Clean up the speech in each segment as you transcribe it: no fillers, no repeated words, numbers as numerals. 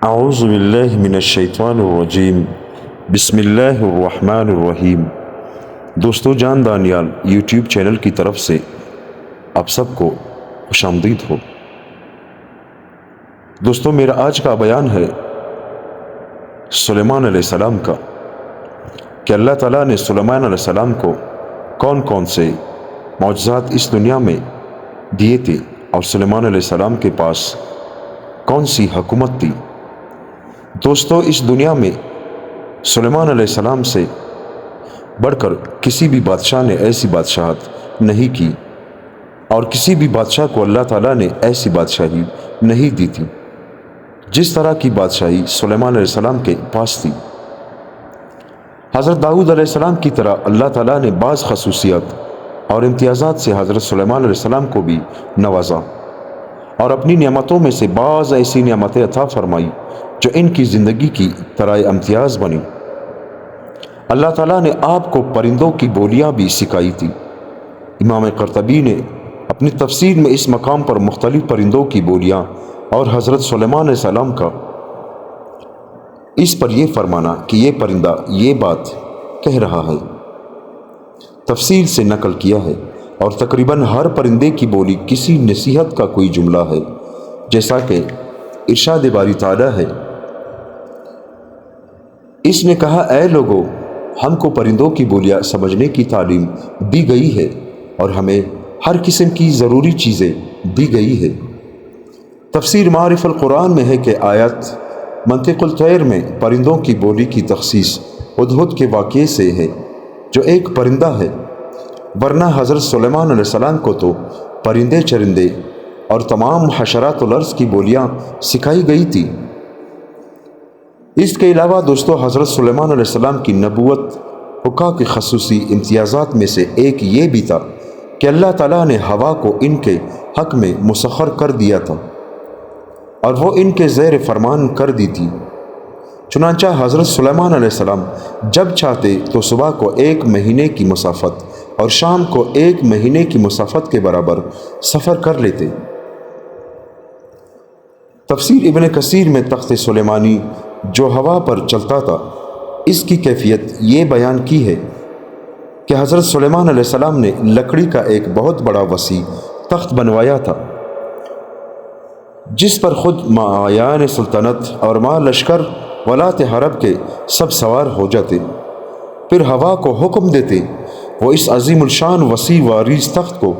اعوذ باللہ من الشیطان الرجیم بسم اللہ الرحمن الرحیم۔ دوستو جان دانیال یوٹیوب چینل کی طرف سے آپ سب کو خوش آمدید ہو۔ دوستو میرا آج کا بیان ہے سلیمان علیہ السلام کا، کہ اللہ تعالیٰ نے سلیمان علیہ السلام کو کون کون سے معجزات اس دنیا میں دیے تھے، اور سلیمان علیہ السلام کے پاس کون سی حکومت تھی۔ دوستو اس دنیا میں سلیمان علیہ السلام سے بڑھ کر کسی بھی بادشاہ نے ایسی بادشاہت نہیں کی، اور کسی بھی بادشاہ کو اللہ تعالیٰ نے ایسی بادشاہی نہیں دی تھی جس طرح کی بادشاہی سلیمان علیہ السلام کے پاس تھی۔ حضرت داؤد علیہ السلام کی طرح اللہ تعالیٰ نے بعض خصوصیات اور امتیازات سے حضرت سلیمان علیہ السلام کو بھی نوازا، اور اپنی نعمتوں میں سے بعض ایسی نعمتیں عطا فرمائی جو ان کی زندگی کی طرح امتیاز بنی۔ اللہ تعالیٰ نے آپ کو پرندوں کی بولیاں بھی سکھائی تھی۔ امام قرطبی نے اپنی تفسیر میں اس مقام پر مختلف پرندوں کی بولیاں اور حضرت سلیمان علیہ السلام کا اس پر یہ فرمانا کہ یہ پرندہ یہ بات کہہ رہا ہے، تفصیل سے نقل کیا ہے، اور تقریباً ہر پرندے کی بولی کسی نصیحت کا کوئی جملہ ہے، جیسا کہ ارشاد باری تعالیٰ ہے، اس نے کہا اے لوگو، ہم کو پرندوں کی بولیاں سمجھنے کی تعلیم دی گئی ہے، اور ہمیں ہر قسم کی ضروری چیزیں دی گئی ہے۔ تفسیر معارف القرآن میں ہے کہ آیت منطق الطیر میں پرندوں کی بولی کی تخصیص ہدہد کے واقعے سے ہے، جو ایک پرندہ ہے، ورنہ حضرت سلیمان علیہ السلام کو تو پرندے چرندے اور تمام حشرات الارض کی بولیاں سکھائی گئی تھی۔ اس کے علاوہ دوستو حضرت سلیمان علیہ السلام کی نبوت حقا کے خصوصی امتیازات میں سے ایک یہ بھی تھا کہ اللہ تعالیٰ نے ہوا کو ان کے حق میں مسخر کر دیا تھا، اور وہ ان کے زیر فرمان کر دی تھی۔ چنانچہ حضرت سلیمان علیہ السلام جب چاہتے تو صبح کو 1 مہینے کی مسافت اور شام کو 1 مہینے کی مسافت کے برابر سفر کر لیتے۔ تفسیر ابن کثیر میں تخت سلیمانی جو ہوا پر چلتا تھا، اس کی کیفیت یہ بیان کی ہے کہ حضرت سلیمان علیہ السلام نے لکڑی کا ایک بہت بڑا وسیع تخت بنوایا تھا، جس پر خود معایان سلطنت اور ماں لشکر ولات حرب کے سب سوار ہو جاتے، پھر ہوا کو حکم دیتے، وہ اس عظیم الشان وسیع و عریض تخت کو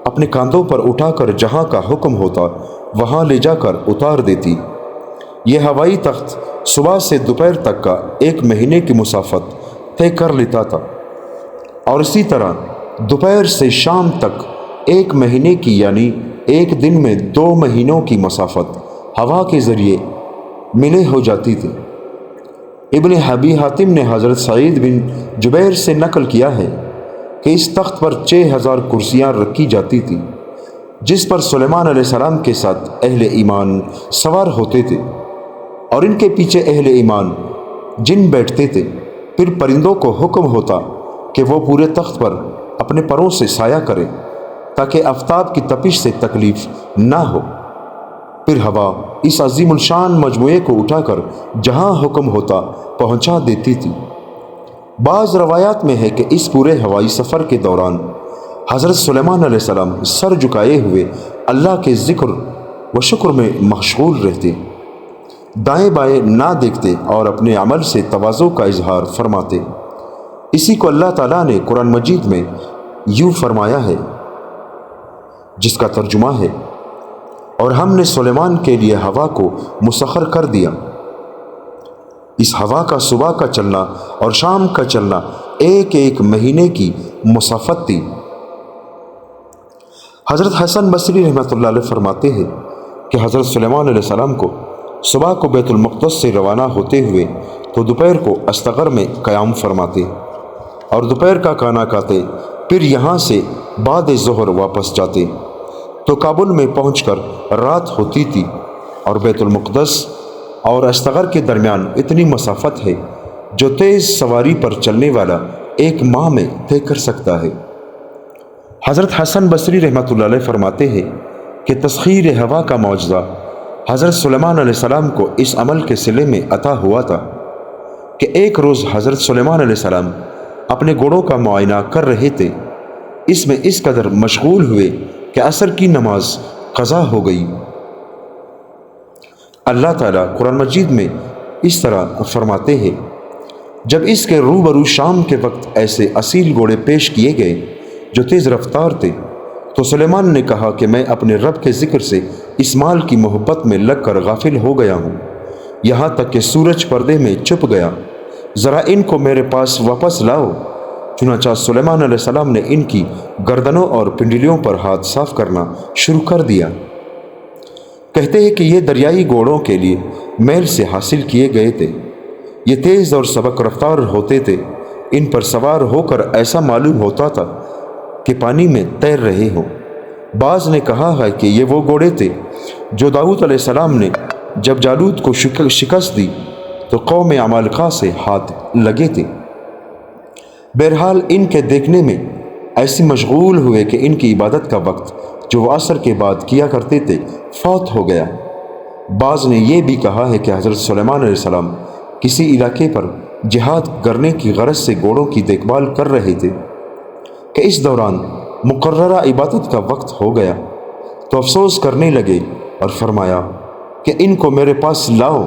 اپنے کاندھوں پر اٹھا کر جہاں کا حکم ہوتا وہاں لے جا کر اتار دیتی۔ یہ ہوائی تخت صبح سے دوپہر تک کا 1 مہینے کی مسافت طے کر لیتا تھا، اور اسی طرح دوپہر سے شام تک 1 مہینے کی یعنی ایک دن میں 2 مہینوں کی مسافت ہوا کے ذریعے ملے ہو جاتی تھی۔ ابن ابی حاتم نے حضرت سعید بن جبیر سے نقل کیا ہے کہ اس تخت پر 6000 کرسیاں رکھی جاتی تھیں، جس پر سلیمان علیہ السلام کے ساتھ اہل ایمان سوار ہوتے تھے، اور ان کے پیچھے اہل ایمان جن بیٹھتے تھے۔ پھر پرندوں کو حکم ہوتا کہ وہ پورے تخت پر اپنے پروں سے سایہ کریں تاکہ آفتاب کی تپش سے تکلیف نہ ہو۔ پھر ہوا اس عظیم الشان مجموعے کو اٹھا کر جہاں حکم ہوتا پہنچا دیتی تھی۔ بعض روایات میں ہے کہ اس پورے ہوائی سفر کے دوران حضرت سلیمان علیہ السلام سر جھکائے ہوئے اللہ کے ذکر و شکر میں مشغول رہتے، دائیں بائیں نہ دیکھتے، اور اپنے عمل سے تواضع کا اظہار فرماتے۔ اسی کو اللہ تعالیٰ نے قرآن مجید میں یوں فرمایا ہے، جس کا ترجمہ ہے، اور ہم نے سلیمان کے لیے ہوا کو مسخر کر دیا۔ اس ہوا کا صبح کا چلنا اور شام کا چلنا 1 مہینے کی مسافت تھی۔ حضرت حسن بصری رحمۃ اللہ علیہ فرماتے ہیں کہ حضرت سلیمان علیہ السلام کو صبح کو بیت المقدس سے روانہ ہوتے ہوئے تو دوپہر کو استغر میں قیام فرماتے، اور دوپہر کا کھانا کھاتے، پھر یہاں سے بعد ظہر واپس جاتے تو کابل میں پہنچ کر رات ہوتی تھی، اور بیت المقدس اور استغر کے درمیان اتنی مسافت ہے جو تیز سواری پر چلنے والا 1 ماہ میں طے کر سکتا ہے۔ حضرت حسن بصری رحمۃ اللہ علیہ فرماتے ہیں کہ تسخیر ہوا کا معجزہ حضرت سلیمان علیہ السلام کو اس عمل کے صلے میں عطا ہوا تھا کہ ایک روز حضرت سلیمان علیہ السلام اپنے گھوڑوں کا معائنہ کر رہے تھے۔ اس میں اس قدر مشغول ہوئے کہ عصر کی نماز قضا ہو گئی۔ اللہ تعالیٰ قرآن مجید میں اس طرح فرماتے ہیں، جب اس کے روبرو شام کے وقت ایسے اصیل گھوڑے پیش کیے گئے جو تیز رفتار تھے تو سلیمان نے کہا کہ میں اپنے رب کے ذکر سے اس مال کی محبت میں لگ کر غافل ہو گیا ہوں، یہاں تک کہ سورج پردے میں چھپ گیا، ذرا ان کو میرے پاس واپس لاؤ۔ چنانچہ سلیمان علیہ السلام نے ان کی گردنوں اور پنڈلیوں پر ہاتھ صاف کرنا شروع کر دیا۔ کہتے ہیں کہ یہ دریائی گھوڑوں کے لیے میل سے حاصل کیے گئے تھے، یہ تیز اور سبک رفتار ہوتے تھے، ان پر سوار ہو کر ایسا معلوم ہوتا تھا کہ پانی میں تیر رہے ہوں۔ بعض نے کہا ہے کہ یہ وہ گھوڑے تھے جو داؤد علیہ السلام نے جب جالوت کو شکست دی تو قوم عمالقہ سے ہاتھ لگے تھے۔ بہرحال ان کے دیکھنے میں ایسی مشغول ہوئے کہ ان کی عبادت کا وقت جو وہ عصر کے بعد کیا کرتے تھے فوت ہو گیا۔ بعض نے یہ بھی کہا ہے کہ حضرت سلیمان علیہ السلام کسی علاقے پر جہاد کرنے کی غرض سے گھوڑوں کی دیکھ بھال کر رہے تھے کہ اس دوران مقررہ عبادت کا وقت ہو گیا تو افسوس کرنے لگے اور فرمایا کہ ان کو میرے پاس لاؤ۔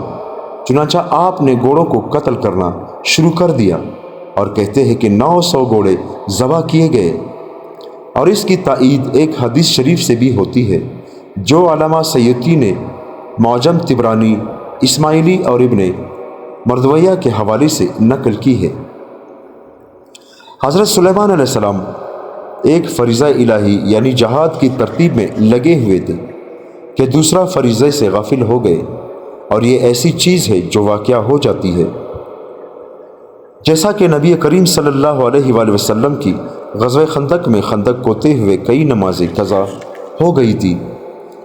چنانچہ آپ نے گھوڑوں کو قتل کرنا شروع کر دیا اور کہتے ہیں کہ 900 گھوڑے ذبح کیے گئے۔ اور اس کی تائید ایک حدیث شریف سے بھی ہوتی ہے جو علامہ سیوطی نے معجم طبرانی، اسماعیلی اور ابن مردویہ کے حوالے سے نقل کی ہے۔ حضرت سلیمان علیہ السلام ایک فریضہ الہی یعنی جہاد کی ترتیب میں لگے ہوئے تھے کہ دوسرا فریضے سے غافل ہو گئے، اور یہ ایسی چیز ہے جو واقعہ ہو جاتی ہے۔ جیسا کہ نبی کریم صلی اللہ علیہ وآلہ وسلم کی غزوہ خندق میں خندق کوتے ہوئے کئی نمازیں قضا ہو گئی تھی،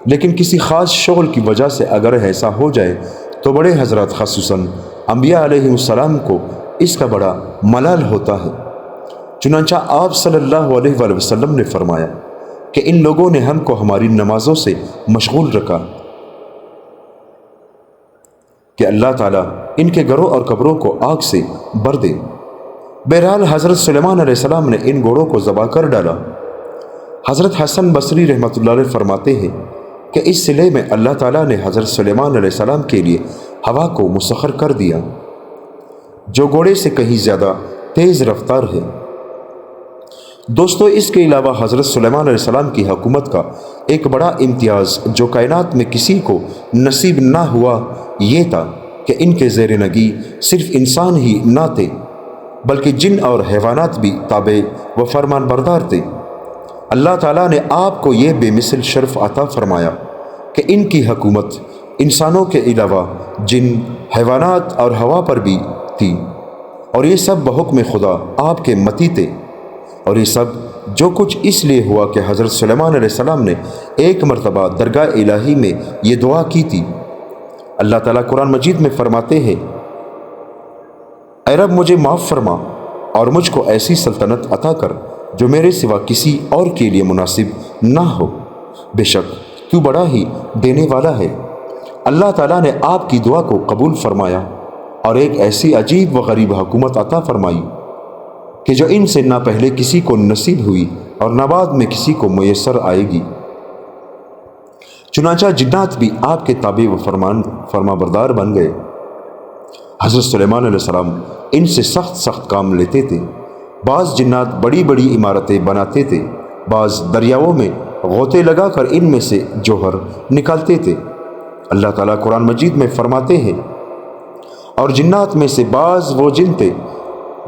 لیکن کسی خاص شغل کی وجہ سے اگر ایسا ہو جائے تو بڑے حضرات خصوصاً انبیاء علیہ السلام کو اس کا بڑا ملال ہوتا ہے۔ چنانچہ آپ صلی اللہ علیہ وآلہ وسلم نے فرمایا کہ ان لوگوں نے ہم کو ہماری نمازوں سے مشغول رکھا کہ اللہ تعالیٰ ان کے گھروں اور قبروں کو آگ سے بھر دے۔ بہرحال حضرت سلیمان علیہ السلام نے ان گھوڑوں کو ذبح کر ڈالا۔ حضرت حسن بصری رحمۃ اللہ علیہ فرماتے ہیں کہ اس صلے میں اللہ تعالیٰ نے حضرت سلیمان علیہ السلام کے لیے ہوا کو مسخر کر دیا جو گھوڑے سے کہیں زیادہ تیز رفتار ہے۔ دوستو، اس کے علاوہ حضرت سلیمان علیہ السلام کی حکومت کا ایک بڑا امتیاز جو کائنات میں کسی کو نصیب نہ ہوا یہ تھا کہ ان کے زیر نگی صرف انسان ہی نہ تھے بلکہ جن اور حیوانات بھی تابع و فرمان بردار تھے۔ اللہ تعالیٰ نے آپ کو یہ بے مثل شرف عطا فرمایا کہ ان کی حکومت انسانوں کے علاوہ جن، حیوانات اور ہوا پر بھی تھی، اور یہ سب بحکم خدا آپ کے متی تھے۔ اور یہ سب جو کچھ اس لیے ہوا کہ حضرت سلیمان علیہ السلام نے ایک مرتبہ درگاہ الہی میں یہ دعا کی تھی۔ اللہ تعالیٰ قرآن مجید میں فرماتے ہیں، اے رب مجھے معاف فرما اور مجھ کو ایسی سلطنت عطا کر جو میرے سوا کسی اور کے لیے مناسب نہ ہو، بے شک تو بڑا ہی دینے والا ہے۔ اللہ تعالیٰ نے آپ کی دعا کو قبول فرمایا اور ایک ایسی عجیب و غریب حکومت عطا فرمائی کہ جو ان سے نہ پہلے کسی کو نصیب ہوئی اور نہ بعد میں کسی کو میسر آئے گی۔ چنانچہ جنات بھی آپ کے تابع و فرما بردار بن گئے۔ حضرت سلیمان علیہ السلام ان سے سخت سخت کام لیتے تھے۔ بعض جنات بڑی بڑی عمارتیں بناتے تھے، بعض دریاؤں میں غوطے لگا کر ان میں سے جوہر نکالتے تھے۔ اللہ تعالیٰ قرآن مجید میں فرماتے ہیں، اور جنات میں سے بعض وہ جن تھے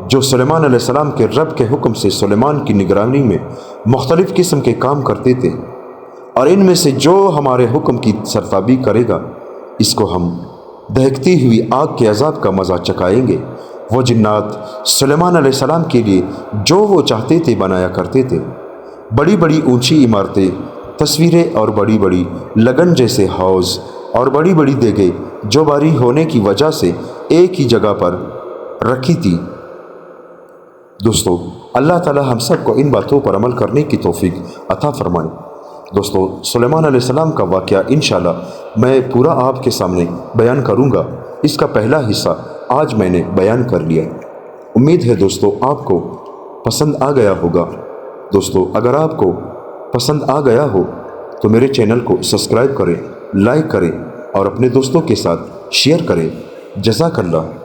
جو سلیمان علیہ السلام کے رب کے حکم سے سلیمان کی نگرانی میں مختلف قسم کے کام کرتے تھے، اور ان میں سے جو ہمارے حکم کی سرتابی کرے گا اس کو ہم دہکتی ہوئی آگ کے عذاب کا مزہ چکھائیں گے۔ وہ جنات سلیمان علیہ السلام کے لیے جو وہ چاہتے تھے بنایا کرتے تھے، بڑی بڑی اونچی عمارتیں، تصویریں اور بڑی بڑی لگن جیسے حوض اور بڑی بڑی دیگیں جو بھاری ہونے کی وجہ سے ایک ہی جگہ پر رکھی تھی۔ دوستو، اللہ تعالی ہم سب کو ان باتوں پر عمل کرنے کی توفیق عطا فرمائے۔ دوستو سلیمان علیہ السلام کا واقعہ انشاءاللہ میں پورا آپ کے سامنے بیان کروں گا۔ اس کا پہلا حصہ آج میں نے بیان کر لیا۔ امید ہے دوستو آپ کو پسند آ گیا ہوگا۔ دوستو اگر آپ کو پسند آ گیا ہو تو میرے چینل کو سبسکرائب کریں، لائک کریں اور اپنے دوستوں کے ساتھ شیئر کریں۔ جزاک اللہ۔